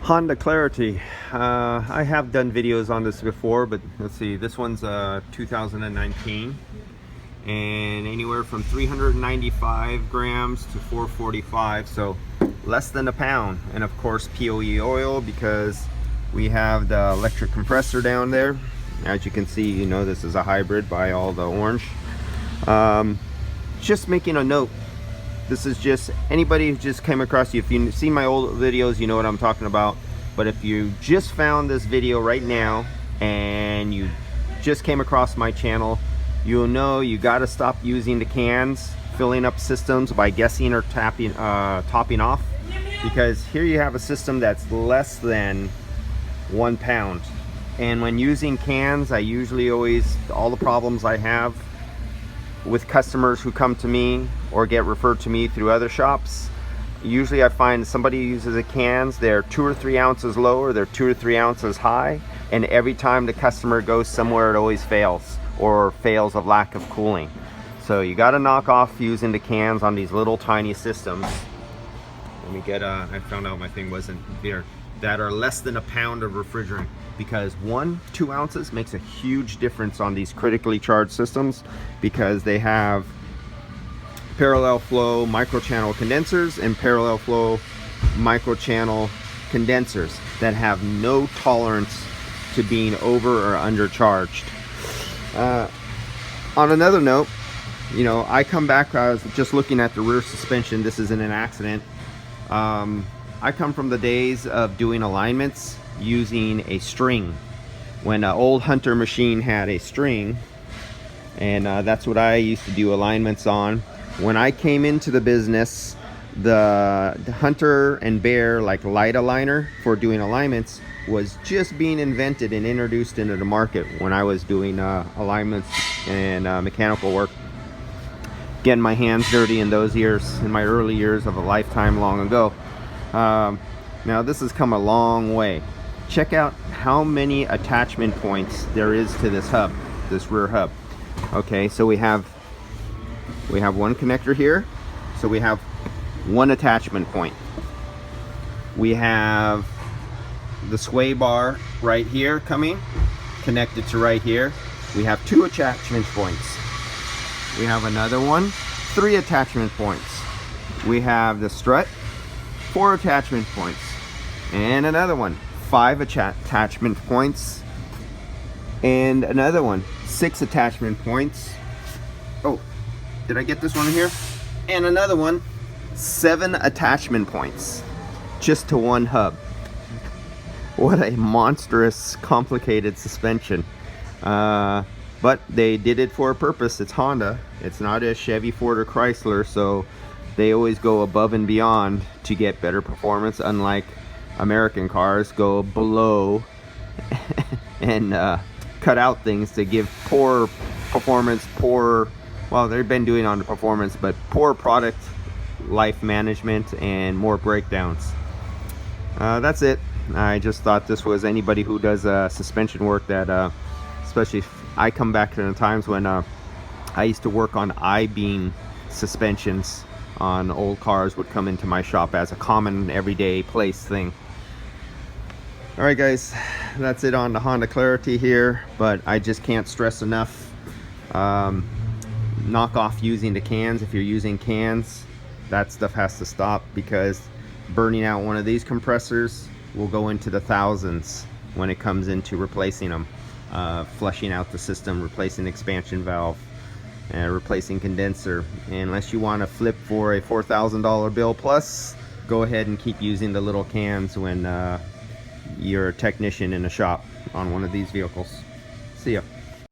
Honda Clarity. I have done videos on this before, but let's see, this one's 2019, and anywhere from 395 grams to 445, so less than a pound. And of course POE oil, because we have the electric compressor down there. As you can see, you know this is a hybrid by all the orange. Just making a note, this is just anybody who just came across you. If you see my old videos, you know what I'm talking about. But if you just found this video right now and you just came across my channel, you'll know you got to stop using the cans, filling up systems by guessing or topping off, because here you have a system that's less than 1 pound. And when using cans, I usually all the problems I have with customers who come to me or get referred to me through other shops, usually I find somebody uses the cans, they're 2 or 3 ounces low, or they're 2 or 3 ounces high, and every time the customer goes somewhere it always fails, or fails of lack of cooling. So you got to knock off using the cans on these little tiny systems. Let me get I found out my thing wasn't there, that are less than a pound of refrigerant, because 1-2 ounces makes a huge difference on these critically charged systems, because they have parallel flow microchannel condensers and parallel flow microchannel condensers that have no tolerance to being over or undercharged. On another note, you know, I come back, I was just looking at the rear suspension. This isn't an accident. I come from the days of doing alignments using a string, when an old Hunter machine had a string, and that's what I used to do alignments on. When I came into the business, the Hunter and Bear like light aligner for doing alignments was just being invented and introduced into the market when I was doing alignments and mechanical work, getting my hands dirty in those years, in my early years of a lifetime long ago. Now this has come a long way. Check out how many attachment points there is to this hub, this rear hub. Okay, so we have one connector here, so we have one attachment point. We have the sway bar right here coming, connected to right here. We have 2 attachment points. We have another one, 3 attachment points. We have the strut, 4 attachment points, and another one, 5 attachment points, and another one, 6 attachment points. Oh, did I get this one in here? And another one, 7 attachment points, just to one hub. What a monstrous, complicated suspension. But they did it for a purpose. It's Honda. It's not a Chevy, Ford, or Chrysler, so they always go above and beyond to get better performance, unlike American cars go below and cut out things to give poor performance, well, they've been doing on the performance, but poor product life management and more breakdowns. That's it. I just thought this was anybody who does suspension work, that especially if I come back to the times when I used to work on I-beam suspensions on old cars, would come into my shop as a common everyday place thing. All right guys, that's it on the Honda Clarity here, but I just can't stress enough, knock off using the cans. If you're using cans, that stuff has to stop, because burning out one of these compressors will go into the thousands when it comes into replacing them, flushing out the system, replacing expansion valve, and replacing condenser. And unless you want to flip for a $4,000 bill plus, go ahead and keep using the little cans when you're a technician in a shop on one of these vehicles. See ya.